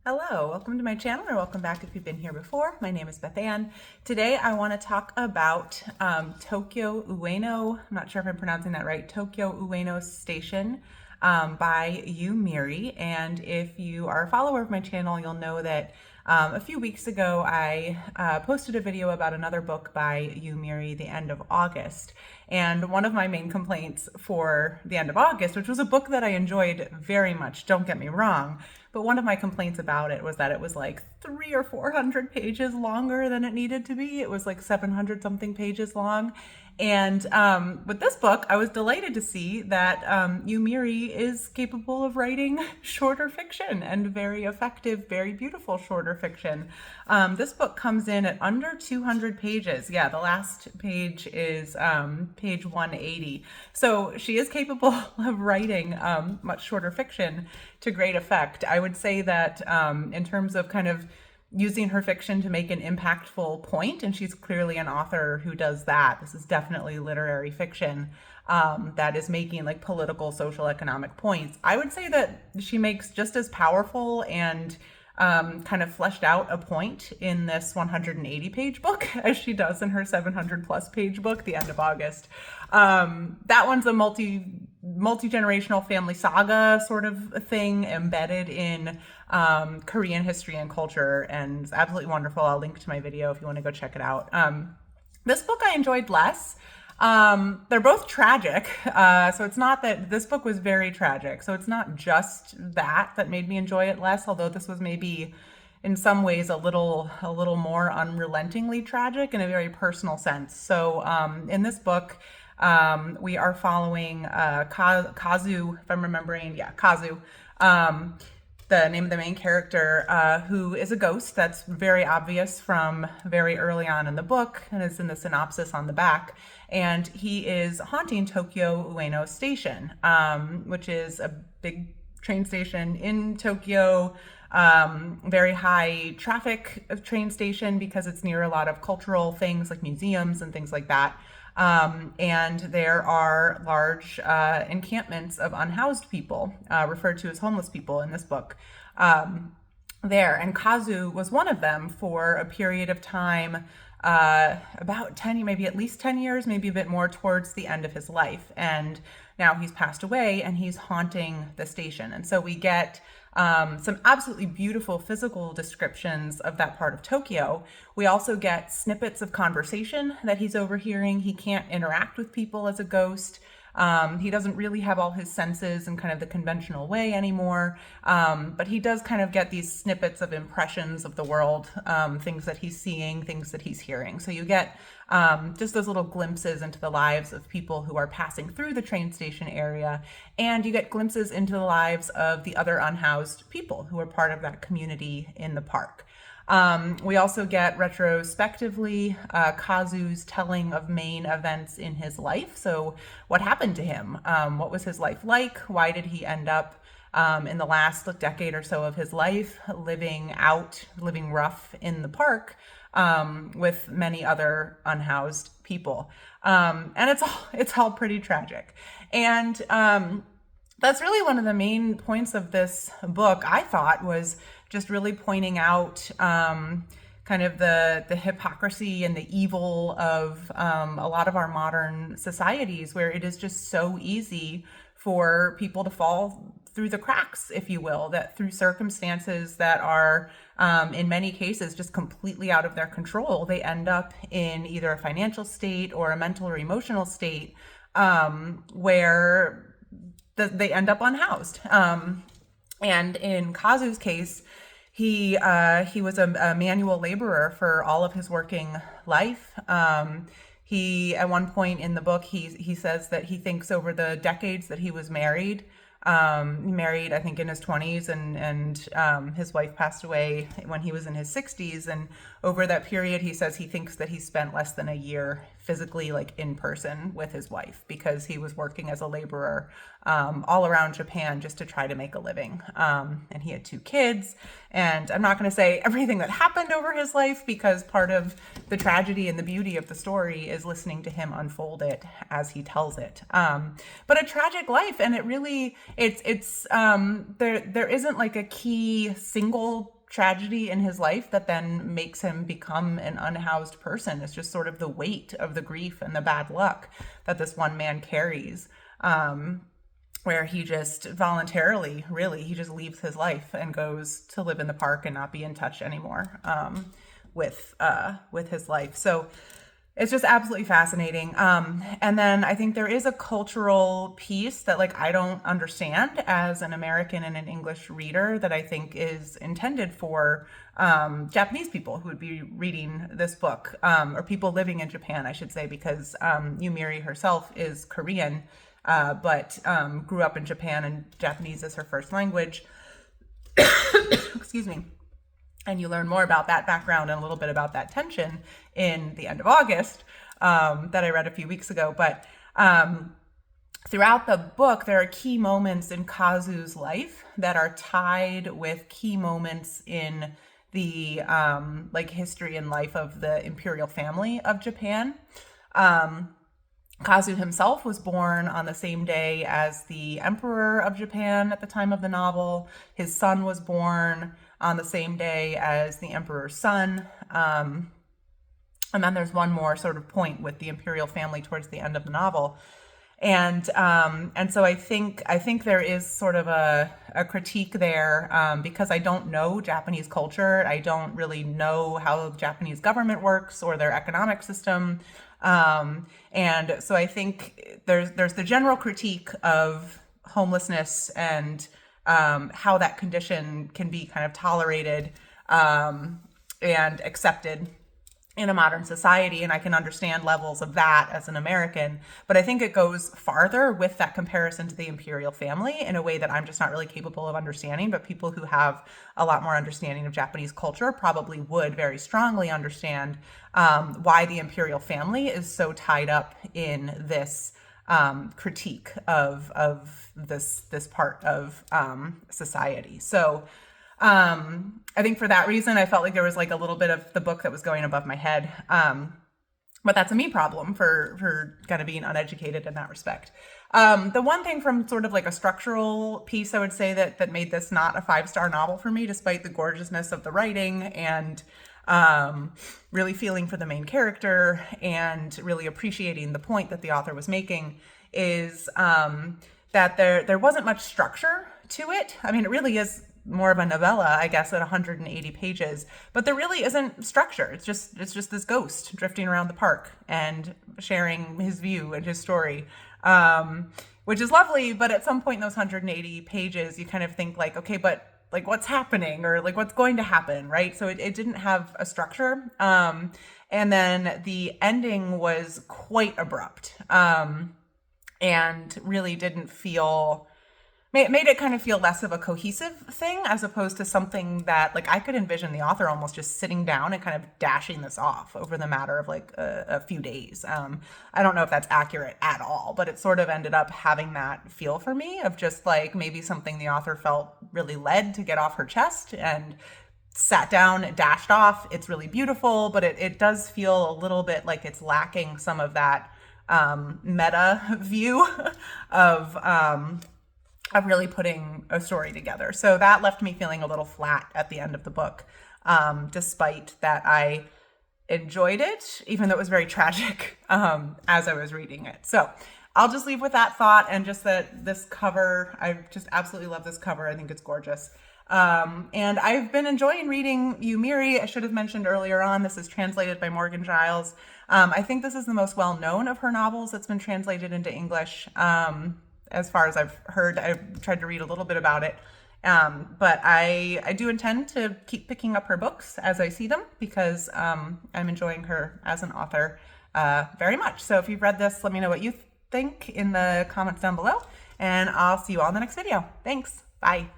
Hello, welcome to my channel, or welcome back if you've been here before. My name is Beth Ann. Today I want to talk about Tokyo Ueno, I'm not sure if I'm pronouncing that right, Tokyo Ueno Station by Miri. And if you are a follower of my channel, you'll know that a few weeks ago I posted a video about another book by Miri, The End of August. And one of my main complaints for The End of August, which was a book that I enjoyed very much, don't get me wrong, but one of my complaints about it was that it was like 300 or 400 pages longer than it needed to be. It was like 700 something pages long. And with this book, I was delighted to see that Miri is capable of writing shorter fiction, and very effective, very beautiful shorter fiction. This book comes in at under 200 pages. Yeah, the last page is page 180. So she is capable of writing much shorter fiction to great effect. I would say that in terms of kind of using her fiction to make an impactful point, and she's clearly an author who does that. This is definitely literary fiction that is making like political, social, economic points. I would say that she makes just as powerful and kind of fleshed out a point in this 180 page book as she does in her 700 plus page book, The End of August. That one's a multi-generational family saga sort of thing embedded in Korean history and culture, and it's absolutely wonderful. I'll link to my video if you want to go check it out. This book I enjoyed less. They're both tragic, so it's not that this book was very tragic, so it's not just that made me enjoy it less, although this was maybe in some ways a little more unrelentingly tragic in a very personal sense. So in this book, we are following Kazu, if I'm remembering, Kazu, the name of the main character, who is a ghost. That's very obvious from very early on in the book, and it's in the synopsis on the back. And he is haunting Tokyo Ueno Station, which is a big train station in Tokyo, very high traffic train station because it's near a lot of cultural things like museums and things like that. And there are large encampments of unhoused people, referred to as homeless people in this book, there. And Kazu was one of them for a period of time, about 10, maybe at least 10 years, maybe a bit more, towards the end of his life. And now he's passed away and he's haunting the station. And so we get some absolutely beautiful physical descriptions of that part of Tokyo. We also get snippets of conversation that he's overhearing. He can't interact with people as a ghost. He doesn't really have all his senses in kind of the conventional way anymore, but he does kind of get these snippets of impressions of the world, things that he's seeing, things that he's hearing. So you get just those little glimpses into the lives of people who are passing through the train station area, and you get glimpses into the lives of the other unhoused people who are part of that community in the park. We also get retrospectively Kazu's telling of main events in his life. So what happened to him? What was his life like? Why did he end up in the last decade or so of his life living rough in the park with many other unhoused people? And it's all pretty tragic. And that's really one of the main points of this book, I thought, was just really pointing out kind of the hypocrisy and the evil of a lot of our modern societies, where it is just so easy for people to fall through the cracks, if you will, that through circumstances that are in many cases just completely out of their control, they end up in either a financial state or a mental or emotional state where they end up unhoused. And in Kazu's case, he was a manual laborer for all of his working life. He, at one point in the book, he says that he thinks over the decades that he was married, he married, I think, in his 20s, and his wife passed away when he was in his 60s. And over that period, he says he thinks that he spent less than a year physically, like in person, with his wife, because he was working as a laborer all around Japan just to try to make a living. And he had 2 kids. And I'm not going to say everything that happened over his life, because part of the tragedy and the beauty of the story is listening to him unfold it as he tells it. But a tragic life, and it really, there isn't like a key single tragedy in his life that then makes him become an unhoused person. It's just sort of the weight of the grief and the bad luck that this one man carries, where he just voluntarily, really, he just leaves his life and goes to live in the park and not be in touch anymore with his life. So it's just absolutely fascinating. And then I think there is a cultural piece that like I don't understand as an American and an English reader that I think is intended for Japanese people who would be reading this book, or people living in Japan, I should say, because Miri herself is Korean, but grew up in Japan and Japanese is her first language. Excuse me. And you learn more about that background and a little bit about that tension in The End of August that I read a few weeks ago. But throughout the book, there are key moments in Kazu's life that are tied with key moments in the like history and life of the imperial family of Japan. Kazu himself was born on the same day as the emperor of Japan at the time of the novel. His son was born on the same day as the emperor's son. And then there's one more sort of point with the imperial family towards the end of the novel. And so I think there is sort of a critique there, because I don't know Japanese culture. I don't really know how the Japanese government works or their economic system. And so I think there's the general critique of homelessness and how that condition can be kind of tolerated and accepted in a modern society. And I can understand levels of that as an American, but I think it goes farther with that comparison to the imperial family in a way that I'm just not really capable of understanding. But people who have a lot more understanding of Japanese culture probably would very strongly understand why the imperial family is so tied up in this critique of this part of society. So I think for that reason, I felt like there was like a little bit of the book that was going above my head. But that's a me problem for kind of being uneducated in that respect. The one thing from sort of like a structural piece, I would say that made this not a 5-star novel for me, despite the gorgeousness of the writing and really feeling for the main character and really appreciating the point that the author was making, is that there wasn't much structure to it. I mean, it really is more of a novella, I guess, at 180 pages, but there really isn't structure. It's just this ghost drifting around the park and sharing his view and his story, which is lovely. But at some point in those 180 pages, you kind of think like, okay, but like what's happening or like what's going to happen, right? So it didn't have a structure. And then the ending was quite abrupt, and really didn't feel, made it kind of feel less of a cohesive thing as opposed to something that like I could envision the author almost just sitting down and kind of dashing this off over the matter of like a few days. I don't know if that's accurate at all, but it sort of ended up having that feel for me of just like maybe something the author felt really led to get off her chest and sat down, dashed off. It's really beautiful, but it does feel a little bit like it's lacking some of that meta view of really putting a story together. So that left me feeling a little flat at the end of the book, despite that I enjoyed it, even though it was very tragic as I was reading it. So I'll just leave with that thought, and just that this cover, I just absolutely love this cover. I think it's gorgeous. And I've been enjoying reading Miri. I should have mentioned earlier on, this is translated by Morgan Giles. I think this is the most well-known of her novels that's been translated into English. As far as I've heard, I've tried to read a little bit about it. But I do intend to keep picking up her books as I see them, because I'm enjoying her as an author very much. So if you've read this, let me know what you think in the comments down below, and I'll see you all in the next video. Thanks. Bye.